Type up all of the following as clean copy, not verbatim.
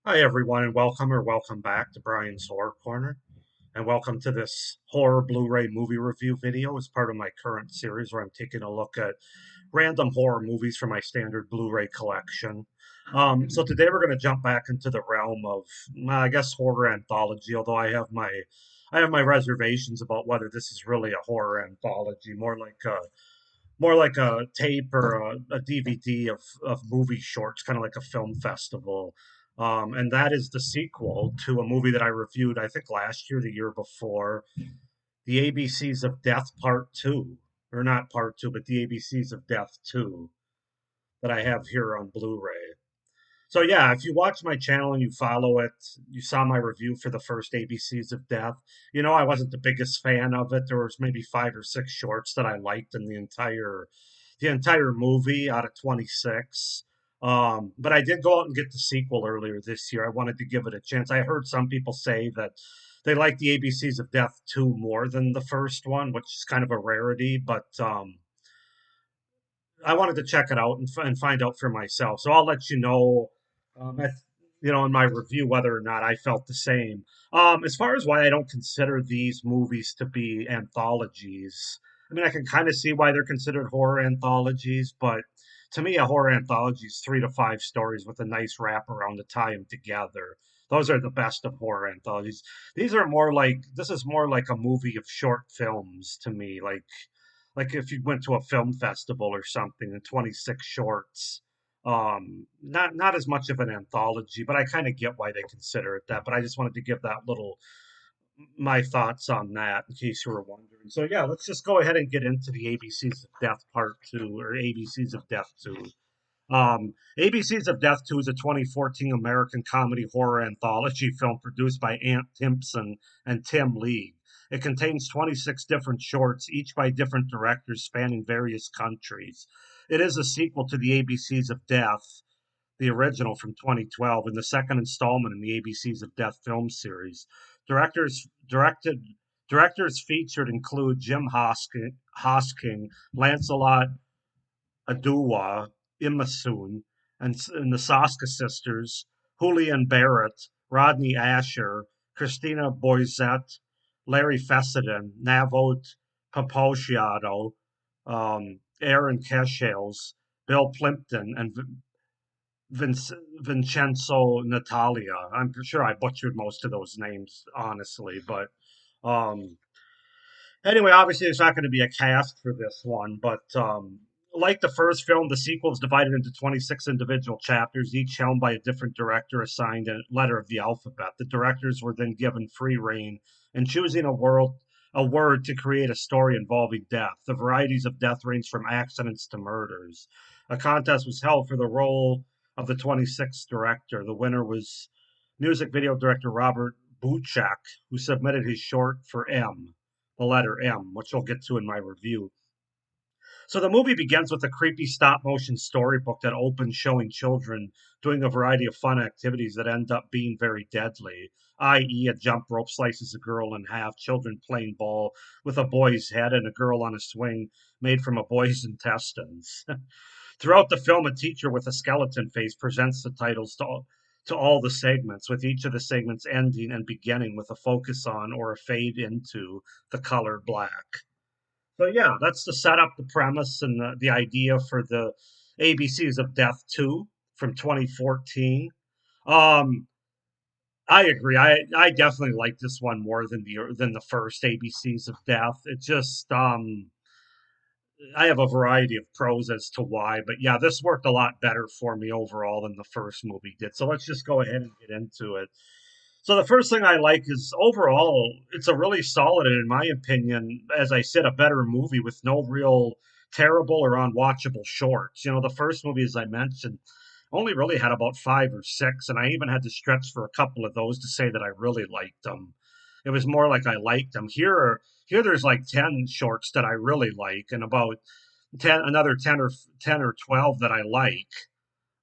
Hi, everyone, and welcome back to Brian's Horror Corner. And welcome to this horror Blu ray movie review video as part of my current series where I'm taking a look at random horror movies from my standard Blu ray collection. So today we're going to jump back into the realm of, I guess, horror anthology, although I have my reservations about whether this is really a horror anthology, more like a tape or a DVD of movie shorts, kind of like a film festival. And that is the sequel to a movie that I reviewed, I think last year, the year before, The ABCs of Death Part 2. Or not Part 2, but The ABCs of Death 2, that I have here on Blu ray. So yeah, if you watch my channel and you follow it, you saw my review for the first ABCs of Death. I wasn't the biggest fan of it. There was maybe five or six shorts that I liked in the entire movie out of 26. But I did go out and get the sequel earlier this year. I wanted to give it a chance. I heard some people say that they like the ABCs of Death 2 more than the first one, which is kind of a rarity, but I wanted to check it out and find out for myself. So I'll let you know, at, in my review whether or not I felt the same. As far as why I don't consider these movies to be anthologies, I mean, I can kind of see why they're considered horror anthologies, but to me, a horror anthology is three to five stories with a nice wraparound to tie them together. Those are the best of horror anthologies. This is more like a movie of short films to me, like if you went to a film festival or something and 26 shorts. Not as much of an anthology, but I kind of get why they consider it that. But I just wanted to give that little my thoughts on that in case you were wondering. So yeah, let's just go ahead and get into the ABCs of Death Part 2, or ABCs of Death 2. ABCs of Death 2 is a 2014 American comedy horror anthology film produced by Ant Timpson and Tim League. It contains 26 different shorts, each by different directors spanning various countries. It is a sequel to the ABCs of Death, the original from 2012, and the second installment in the ABCs of Death film series. Directors directed Directors featured include Jim Hosking, Lancelot Aduwa, Imasoon, and the Saska sisters, Julian Barrett, Rodney Asher, Christina Boisette, Larry Fessenden, Navot Paposciato, Aaron Keshales, Bill Plimpton, and Vincenzo Natalia. I'm sure I butchered most of those names, honestly, but um, anyway, obviously, there's not going to be a cast for this one, but like the first film, the sequel is divided into 26 individual chapters, each helmed by a different director assigned a letter of the alphabet. The directors were then given free rein in choosing a word to create a story involving death. The varieties of death range from accidents to murders. A contest was held for the role of the 26th director. The winner was music video director Robert Buchak, who submitted his short for the letter M, which I'll get to in my review. So the movie begins with a creepy stop motion storybook that opens showing children doing a variety of fun activities that end up being very deadly, i.e., a jump rope slices a girl in half, children playing ball with a boy's head, and a girl on a swing made from a boy's intestines. Throughout the film, a teacher with a skeleton face presents the titles to all the segments, with each of the segments ending and beginning with a focus on or a fade into the color black. So yeah, that's the setup, the premise, and the idea for the ABCs of Death 2 from 2014. Um, I agree. I definitely like this one more than the first ABCs of Death. It just I have a variety of pros as to why, but yeah, this worked a lot better for me overall than the first movie did. So let's just go ahead and get into it. So the first thing I like is overall, it's a really solid and, in my opinion, as I said, a better movie with no real terrible or unwatchable shorts. The first movie, as I mentioned, only really had about five or six, and I even had to stretch for a couple of those to say that I really liked them. It was more like I liked them. Here, there's like 10 shorts that I really like, and about another 10 or 12 that I like,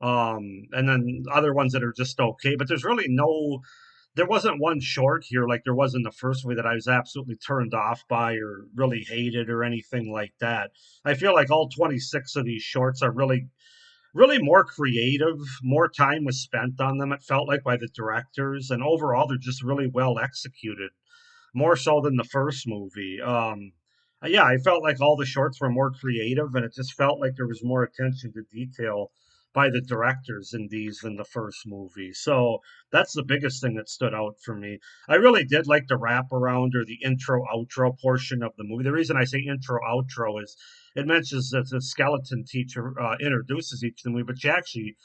and then other ones that are just okay. But there wasn't one short here like there was in the first movie that I was absolutely turned off by or really hated or anything like that. I feel like all 26 of these shorts are really really more creative. More time was spent on them, it felt like, by the directors, and overall they're just really well executed, more so than the first movie. Yeah, I felt like all the shorts were more creative, and it just felt like there was more attention to detail by the directors in these than the first movie. So that's the biggest thing that stood out for me. I really did like the wraparound or the intro outro portion of the movie. The reason I say intro outro is it mentions that the skeleton teacher introduces each of the movie, but she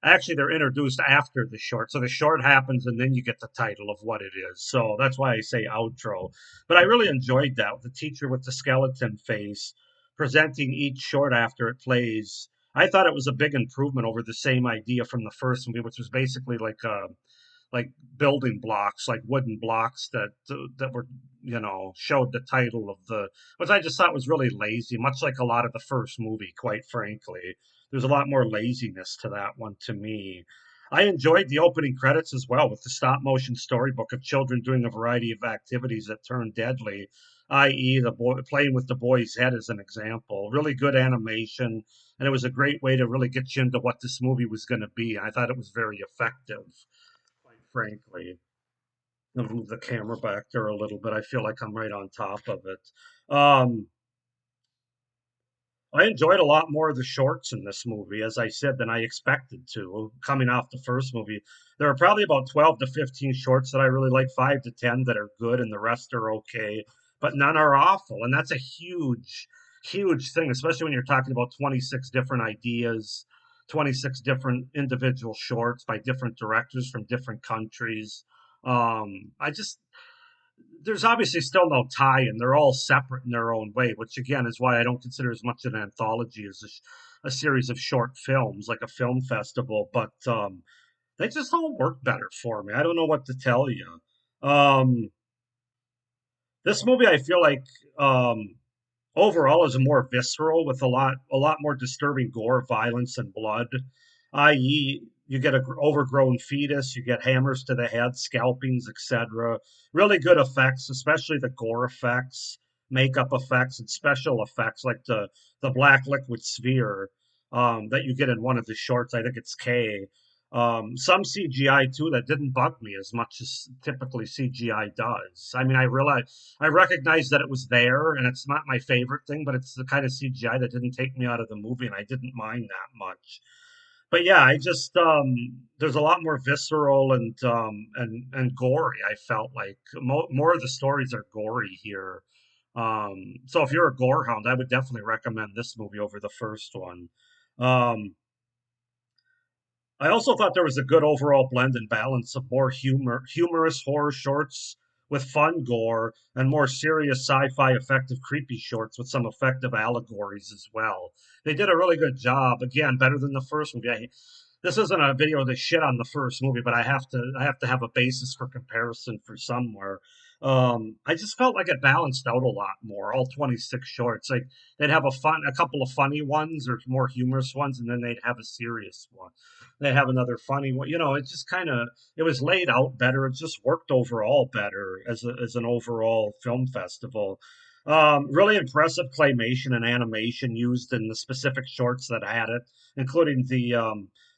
actually they're introduced after the short, so the short happens and then you get the title of what it is, so that's why I say outro. But I really enjoyed that, the teacher with the skeleton face presenting each short after it plays. I thought it was a big improvement over the same idea from the first movie, which was basically like building blocks, like wooden blocks that were, showed the title of the, which I just thought was really lazy, much like a lot of the first movie. Quite frankly, there's a lot more laziness to that one to me. I enjoyed the opening credits as well, with the stop motion storybook of children doing a variety of activities that turn deadly, i.e., the boy playing with the boy's head as an example. Really good animation, and it was a great way to really get you into what this movie was going to be. I thought it was very effective, quite frankly. I'll move the camera back there a little bit. I feel like I'm right on top of it. I enjoyed a lot more of the shorts in this movie, as I said, than I expected to. Coming off the first movie, there are probably about 12 to 15 shorts that I really like, 5 to 10 that are good, and the rest are okay, but none are awful. And that's a huge, huge thing, especially when you're talking about 26 different ideas, 26 different individual shorts by different directors from different countries. I just, there's obviously still no tie in. They're all separate in their own way, which again is why I don't consider as much an anthology as a series of short films, like a film festival. But they just all work better for me. I don't know what to tell you. Um, this movie, I feel like, um, overall is more visceral, with a lot more disturbing gore, violence, and blood. I.e., you get a overgrown fetus, you get hammers to the head, scalpings, etc. Really good effects, especially the gore effects, makeup effects, and special effects like the black liquid sphere that you get in one of the shorts. I think it's K. Some CGI too that didn't bug me as much as typically CGI does. I mean, I recognized that it was there, and it's not my favorite thing, but it's the kind of CGI that didn't take me out of the movie, and I didn't mind that much. But yeah, I just there's a lot more visceral and gory. I felt like more of the stories are gory here. So if you're a gore hound, I would definitely recommend this movie over the first one. Um, I also thought there was a good overall blend and balance of more humorous horror shorts with fun gore, and more serious sci-fi effective creepy shorts with some effective allegories as well. They did a really good job. Again, better than the first movie. This isn't a video to shit on the first movie, but I have to have a basis for comparison for somewhere. I just felt like it balanced out a lot more. All 26 shorts, like they'd have a couple of funny ones or more humorous ones, and then they'd have a serious one. They'd have another funny one. It just kind of, it was laid out better. It just worked overall better as an overall film festival. Really impressive claymation and animation used in the specific shorts that had it, including the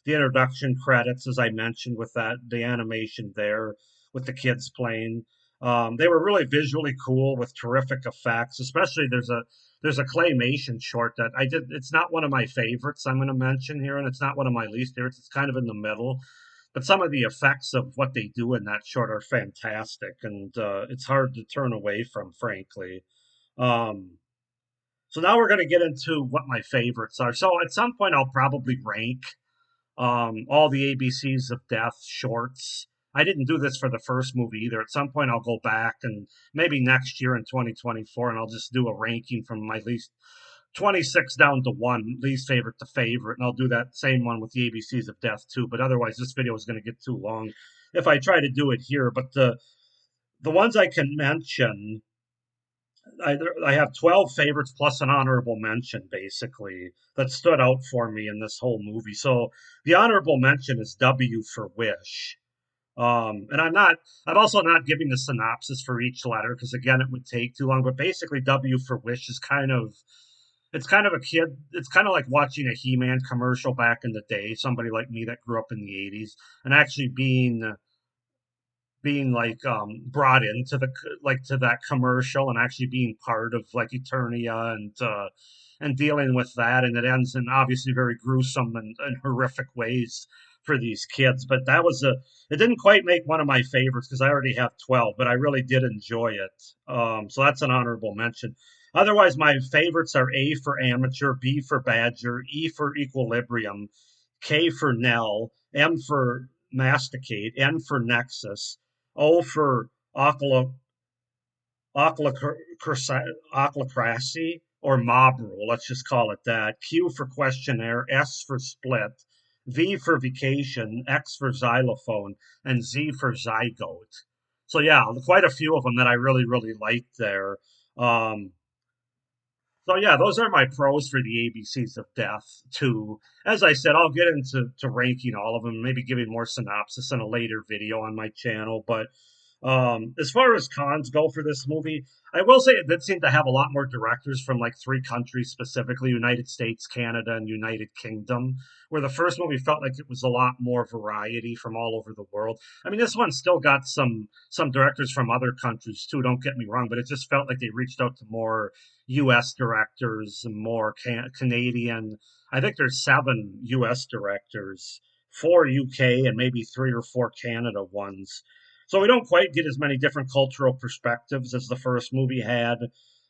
introduction credits, as I mentioned, with that the animation there with the kids playing. They were really visually cool with terrific effects. Especially there's a claymation short that I did. It's not one of my favorites I'm going to mention here, and it's not one of my least favorites. It's kind of in the middle, but some of the effects of what they do in that short are fantastic, and it's hard to turn away from, frankly. Um, so now we're going to get into what my favorites are. So at some point, I'll probably rank all the ABCs of Death shorts. I didn't do this for the first movie either. At some point, I'll go back, and maybe next year in 2024, and I'll just do a ranking from my least 26 down to one, least favorite to favorite. And I'll do that same one with the ABCs of Death too. But otherwise, this video is going to get too long if I try to do it here. But the ones I can mention, I have 12 favorites plus an honorable mention, basically, that stood out for me in this whole movie. So the honorable mention is W for Wish. And I'm also not giving the synopsis for each letter because, again, it would take too long. But basically, W for Wish is kind of, it's kind of a kid. It's kind of like watching a He-Man commercial back in the day. Somebody like me that grew up in the '80s and actually being like brought into the like to that commercial and actually being part of like Eternia and dealing with that, and it ends in obviously very gruesome and horrific ways for these kids. But that was a it didn't quite make one of my favorites because I already have 12, but I really did enjoy it. So that's an honorable mention. Otherwise, my favorites are A for Amateur, B for Badger, E for Equilibrium, K for Nell, M for Masticate, N for Nexus, O for ochlocracy or mob rule, let's just call it that. Q for questionnaire, S for split, V for vacation, X for xylophone, and Z for zygote. So yeah, quite a few of them that I really, really liked there. Um, so yeah, those are my pros for the ABCs of Death too. As I said, I'll get into ranking all of them, maybe giving more synopsis in a later video on my channel. But as far as cons go for this movie, I will say it did seem to have a lot more directors from like three countries specifically: United States, Canada, and United Kingdom. Where the first movie felt like it was a lot more variety from all over the world. I mean, this one still got some directors from other countries too. Don't get me wrong, but it just felt like they reached out to more U.S. directors and more Canadian. I think there's 7 U.S. directors, 4 UK, and maybe 3 or 4 Canada ones. So we don't quite get as many different cultural perspectives as the first movie had,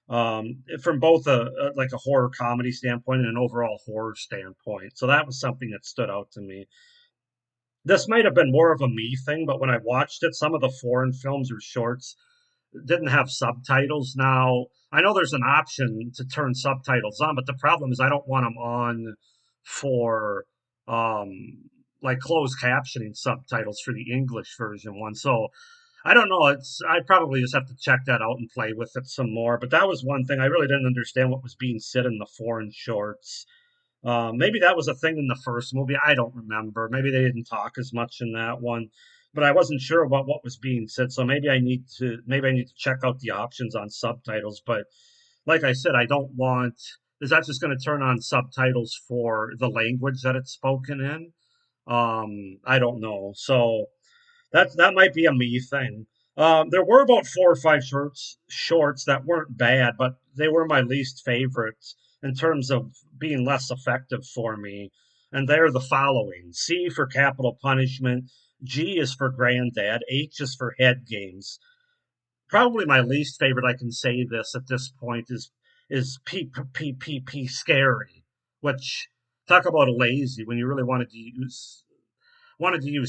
from both a like a horror comedy standpoint and an overall horror standpoint. So that was something that stood out to me. This might have been more of a me thing, but when I watched it, some of the foreign films or shorts didn't have subtitles. Now, I know there's an option to turn subtitles on, but the problem is I don't want them on for like closed captioning subtitles for the English version one. So I don't know. It's I probably just have to check that out and play with it some more. But that was one thing I really didn't understand what was being said in the foreign shorts. Maybe that was a thing in the first movie. I don't remember. Maybe they didn't talk as much in that one, but I wasn't sure about what was being said. So maybe I need to check out the options on subtitles. But like I said, I don't want. Is that just going to turn on subtitles for the language that it's spoken in? I don't know. So that might be a me thing. There were about 4 or 5 shorts that weren't bad, but they were my least favorites in terms of being less effective for me. And they're the following: C for capital punishment, G is for granddad, H is for head games. Probably my least favorite. I can say this at this point is P scary, which talk about a lazy when you really wanted to use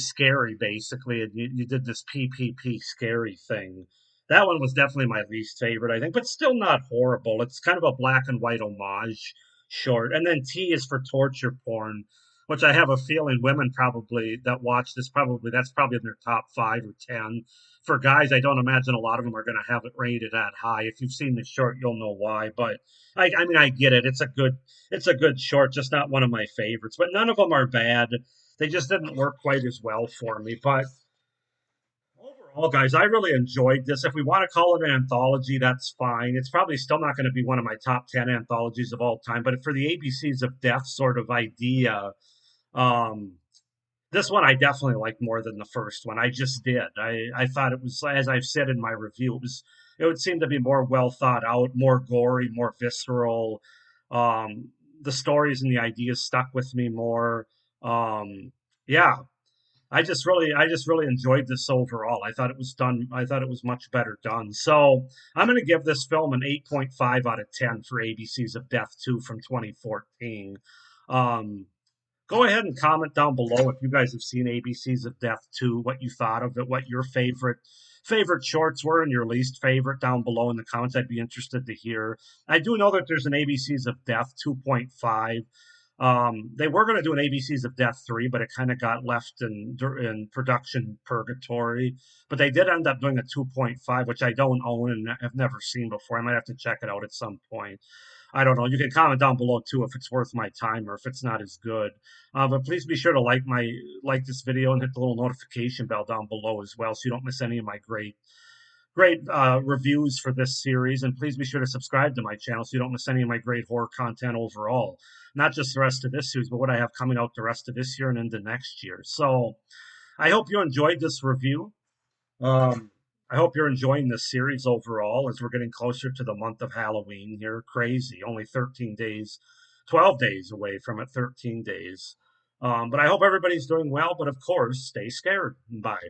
scary basically, and you did this PPP scary thing. That one was definitely my least favorite, I think, but still not horrible. It's kind of a black and white homage short. And then T is for torture porn, which I have a feeling women probably that watch this probably that's probably in their top 5 or 10. For guys, I don't imagine a lot of them are going to have it rated that high. If you've seen the short, you'll know why. But I mean, I get it. It's a good short, just not one of my favorites. But none of them are bad. They just didn't work quite as well for me. But overall, guys, I really enjoyed this. If we want to call it an anthology, that's fine. It's probably still not going to be one of my top 10 anthologies of all time. But for the ABCs of Death sort of idea, um, this one I definitely liked more than the first one. I just did. I thought it was, as I've said in my review, it would seem to be more well thought out, more gory, more visceral. The stories and the ideas stuck with me more. Yeah, I just really enjoyed this overall. I thought it was done. I thought it was much better done. So I'm going to give this film an 8.5 out of 10 for ABCs of Death 2 from 2014. Um, Go ahead and comment down below if you guys have seen ABCs of Death 2, what you thought of it, what your favorite shorts were and your least favorite down below in the comments. I'd be interested to hear. I do know that there's an ABCs of Death 2.5. They were going to do an ABCs of Death 3, but it kind of got left in production purgatory. But they did end up doing a 2.5, which I don't own and have never seen before. I might have to check it out at some point. I don't know. You can comment down below too if it's worth my time or if it's not as good. But please be sure to like this video and hit the little notification bell down below as well, so you don't miss any of my great reviews for this series. And please be sure to subscribe to my channel so you don't miss any of my great horror content overall. Not just the rest of this series, but what I have coming out the rest of this year and into next year. So I hope you enjoyed this review. Um, I hope you're enjoying this series overall as we're getting closer to the month of Halloween here. Crazy, only 13 days, 12 days away from it, 13 days. But I hope everybody's doing well. But of course, stay scared. Bye.